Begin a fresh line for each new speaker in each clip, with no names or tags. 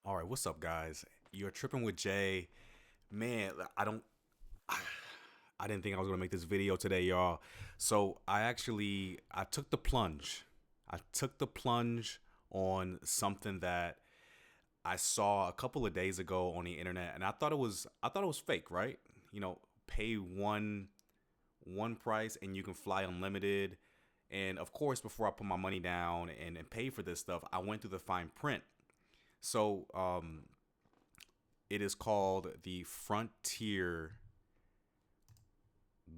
All right, what's up, guys? You're tripping with Jay. Man, I didn't think I was gonna make this video today, y'all. So I took the plunge. I took the plunge on something that I saw a couple of days ago on the internet, and I thought it was fake, right? Pay one price and you can fly unlimited. And of course, before I put my money down and pay for this stuff, I went through the fine print. So it is called the Frontier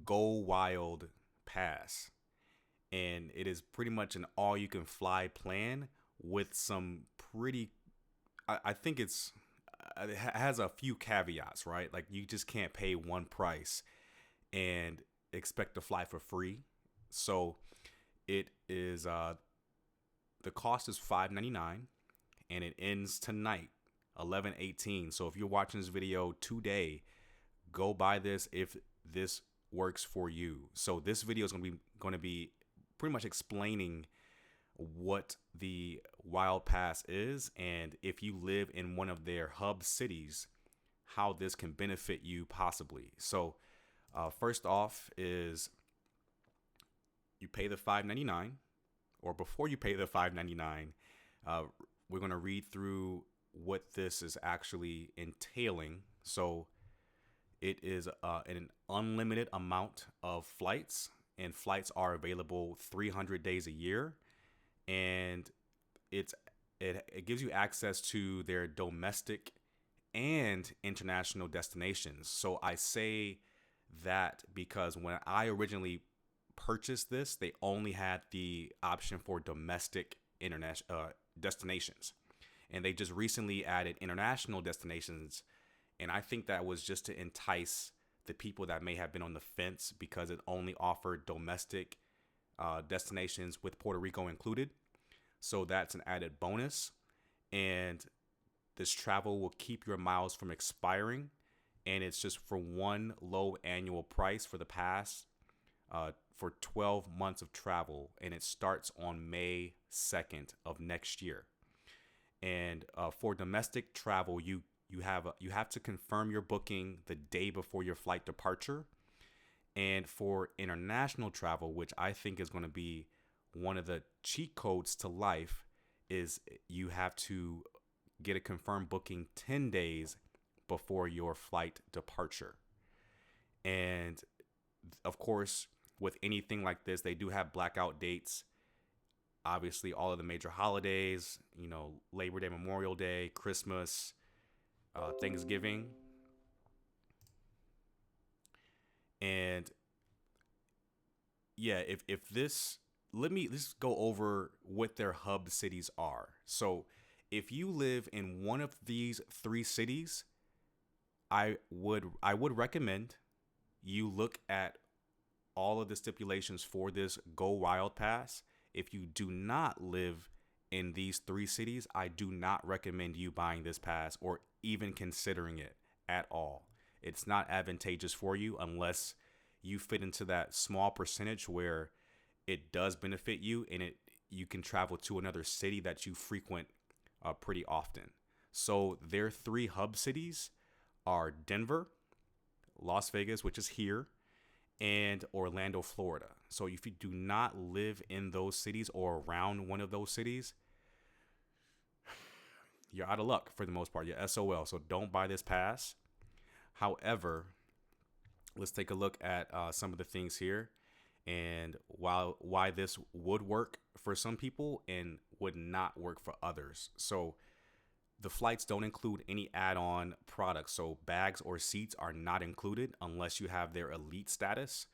Go Wild Pass. And it is pretty much an all you can fly plan with some pretty, I think it has a few caveats, right? Like you just can't pay one price and expect to fly for free. So it is, the cost is $5.99 and it ends tonight, 11/18. So if you're watching this video today, go buy this if this works for you. So this video is going to be pretty much explaining what the Wild Pass is, and if you live in one of their hub cities, how this can benefit you possibly. So first off is you pay the $5.99, or before you pay the $5.99, uh, we're going to read through what this is actually entailing. So it is an unlimited amount of flights, and flights are available 300 days a year, and it's it gives you access to their domestic and international destinations. So I say that because when I originally purchased this, they only had the option for domestic international destinations, and they just recently added international destinations. And I think that was just to entice the people that may have been on the fence because it only offered domestic destinations with Puerto Rico included. So that's an added bonus. And this travel will keep your miles from expiring. And it's just for one low annual price for the pass for 12 months of travel. And it starts on May 2nd of next year. And for domestic travel, you have to confirm your booking the day before your flight departure. And for international travel, which I think is going to be one of the cheat codes to life, is you have to get a confirmed booking 10 days before your flight departure. And of course, with anything like this, they do have blackout dates. Obviously, all of the major holidays, Labor Day, Memorial Day, Christmas, Thanksgiving. And yeah, if this, let's go over what their hub cities are. So if you live in one of these three cities, I would recommend you look at all of the stipulations for this Go Wild Pass. If you do not live in these three cities, I do not recommend you buying this pass or even considering it at all. It's not advantageous for you unless you fit into that small percentage where it does benefit you and you can travel to another city that you frequent pretty often. So their three hub cities are Denver, Las Vegas, which is here, and Orlando, Florida. So if you do not live in those cities or around one of those cities, you're out of luck for the most part. You're SOL. So don't buy this pass. However, let's take a look at some of the things here and why this would work for some people and would not work for others. So the flights don't include any add-on products. So bags or seats are not included unless you have their elite status.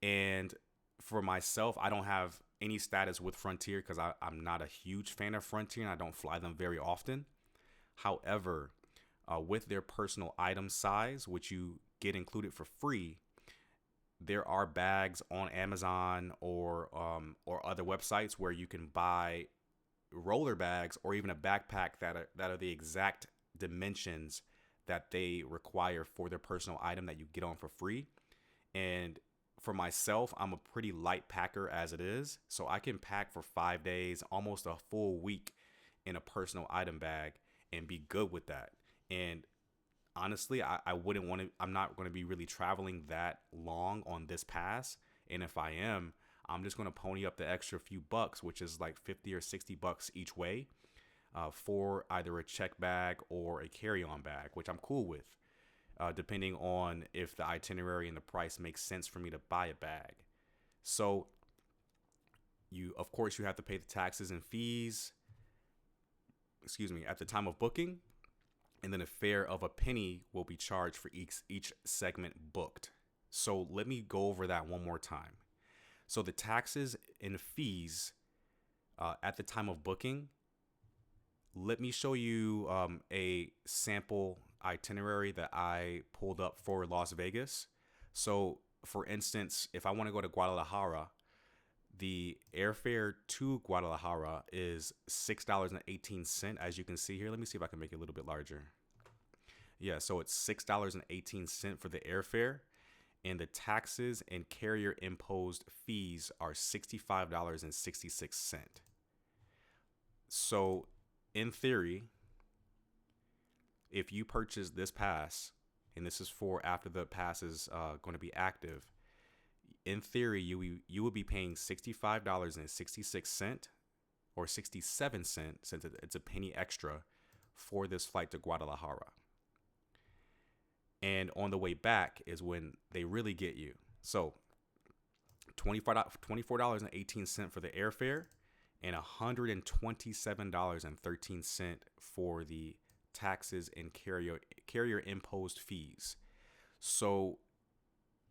And for myself, I don't have any status with Frontier because I'm not a huge fan of Frontier and I don't fly them very often. However, with their personal item size, which you get included for free, there are bags on Amazon or other websites where you can buy roller bags or even a backpack that are the exact dimensions that they require for their personal item that you get on for free. And for myself, I'm a pretty light packer as it is, so I can pack for 5 days, almost a full week in a personal item bag, and be good with that. And honestly, I wouldn't want to, I'm not going to be really traveling that long on this pass. And if I am, I'm just going to pony up the extra few bucks, which is like 50 or 60 bucks each way, for either a check bag or a carry on bag, which I'm cool with, depending on if the itinerary and the price makes sense for me to buy a bag. So, of course, you have to pay the taxes and fees, excuse me, at the time of booking, and then a fare of a penny will be charged for each segment booked. So let me go over that one more time. So the taxes and fees, at the time of booking, let me show you a sample itinerary that I pulled up for Las Vegas. So, for instance, if I want to go to Guadalajara, the airfare to Guadalajara is $6.18. As you can see here, let me see if I can make it a little bit larger. Yeah, so it's $6.18 for the airfare, and the taxes and carrier imposed fees are $65.66. So, in theory, if you purchase this pass, and this is for after the pass is going to be active, in theory, you would be paying $65.66 or 67 cents, since it's a penny extra, for this flight to Guadalajara. And on the way back is when they really get you. So $24.18 for the airfare and $127.13 for the taxes and carrier imposed fees. So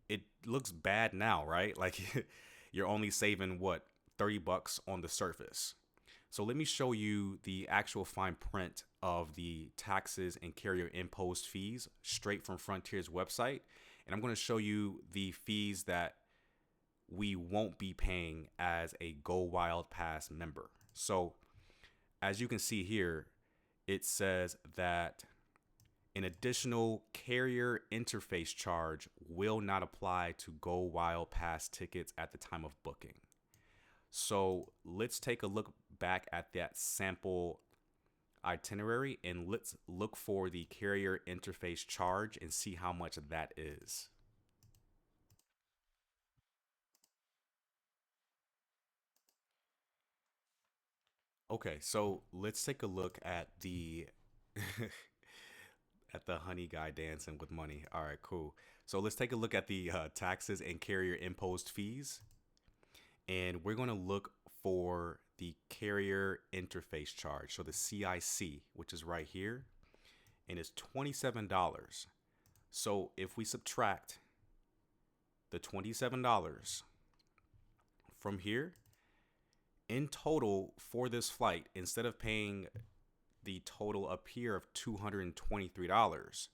it looks bad now, right? Like you're only saving what, 30 bucks on the surface. So let me show you the actual fine print of the taxes and carrier imposed fees straight from Frontier's website. And I'm going to show you the fees that we won't be paying as a Go Wild Pass member. So as you can see here, it says that an additional carrier interface charge will not apply to Go Wild Pass tickets at the time of booking. So let's take a look back at that sample itinerary and let's look for the carrier interface charge and see how much that is. Okay, so let's take a look at the at the honey guy dancing with money. All right, cool. So let's take a look at the taxes and carrier imposed fees, and we're going to look for the carrier interface charge. So the CIC, which is right here, and it's $27. So if we subtract the $27 from here, in total for this flight, instead of paying the total up here of $223,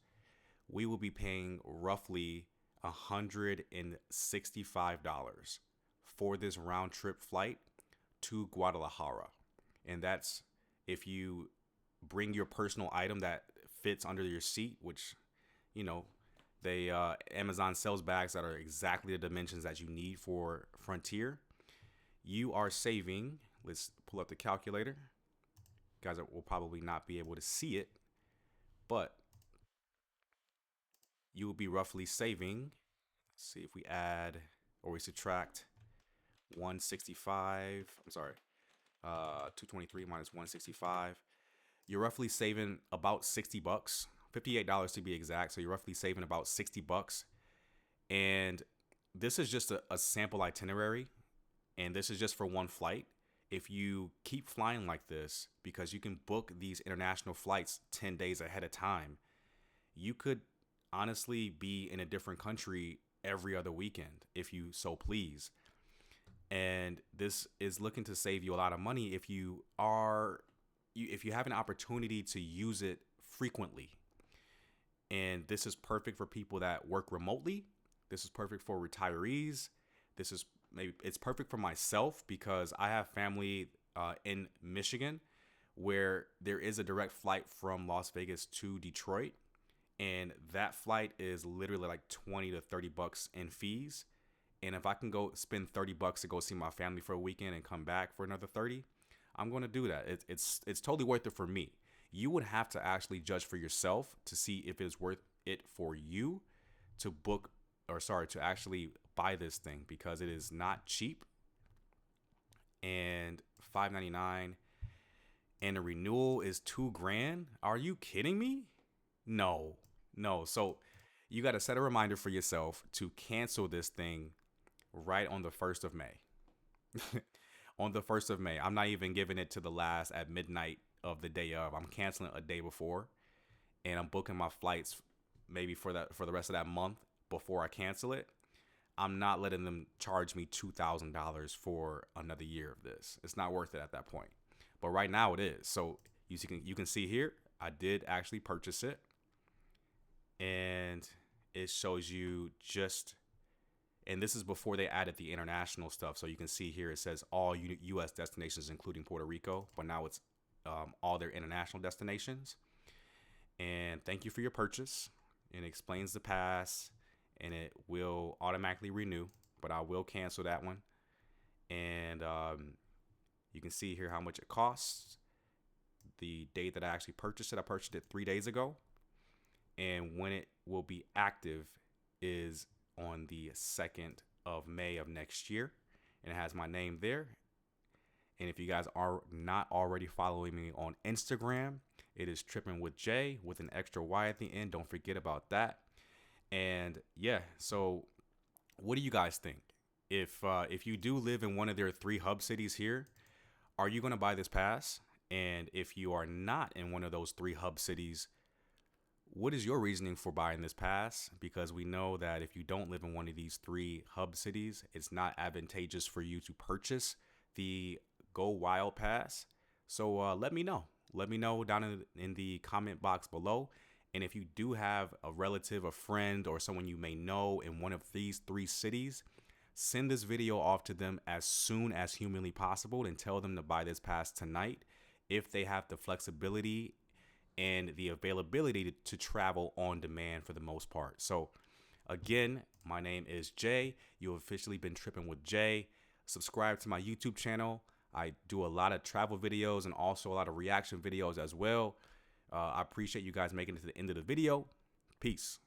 we will be paying roughly $165 for this round trip flight to Guadalajara. And that's if you bring your personal item that fits under your seat, which, you know, they Amazon sells bags that are exactly the dimensions that you need for Frontier. You are saving, let's pull up the calculator. You guys will probably not be able to see it, but you will be roughly saving. Let's see if we add or we subtract 165. I'm sorry, 223 minus 165. You're roughly saving about 60 bucks, $58 to be exact. So you're roughly saving about 60 bucks. And this is just a sample itinerary. And this is just for one flight. If you keep flying like this, because you can book these international flights 10 days ahead of time, you could honestly be in a different country every other weekend if you so please. And this is looking to save you a lot of money if you have an opportunity to use it frequently. And this is perfect for people that work remotely. This is perfect for retirees. This is maybe it's perfect for myself because I have family in Michigan where there is a direct flight from Las Vegas to Detroit. And that flight is literally like 20 to 30 bucks in fees. And if I can go spend 30 bucks to go see my family for a weekend and come back for another 30, I'm going to do that. It's totally worth it for me. you would have to actually judge for yourself to see if it's worth it for you to book, or sorry, to actually buy this thing, because it is not cheap. And $599, and the renewal is $2,000. Are you kidding me? No, no. So you got to set a reminder for yourself to cancel this thing right on the 1st of May. On the 1st of May. I'm not even giving it to the last at midnight of the day of. I'm canceling a day before, and I'm booking my flights maybe for the rest of that month before I cancel it. I'm not letting them charge me $2,000 for another year of this. It's not worth it at that point. But right now it is. So you can see here, I did actually purchase it, and it shows you just, and this is before they added the international stuff. So you can see here it says all U.S. destinations, including Puerto Rico, but now it's all their international destinations. And thank you for your purchase. And it explains the pass, and it will automatically renew, but I will cancel that one. And you can see here how much it costs. The date that I actually purchased it, I purchased it 3 days ago. And when it will be active is on the 2nd of May of next year. And it has my name there. And if you guys are not already following me on Instagram, it is Trippin with J with an extra Y at the end. Don't forget about that. And yeah, so what do you guys think? If you do live in one of their 3 hub cities here, are you going to buy this pass? And if you are not in one of those 3 hub cities, what is your reasoning for buying this pass? Because we know that if you don't live in one of these 3 hub cities, it's not advantageous for you to purchase the Go Wild pass. So let me know. Let me know down in the comment box below. And if you do have a relative, a friend, or someone you may know in one of these 3 cities, send this video off to them as soon as humanly possible and tell them to buy this pass tonight if they have the flexibility and the availability to travel on demand for the most part. So again, my name is Jay. You've officially been Tripping with Jay. Subscribe to my YouTube channel. I do a lot of travel videos and also a lot of reaction videos as well. I appreciate you guys making it to the end of the video. Peace.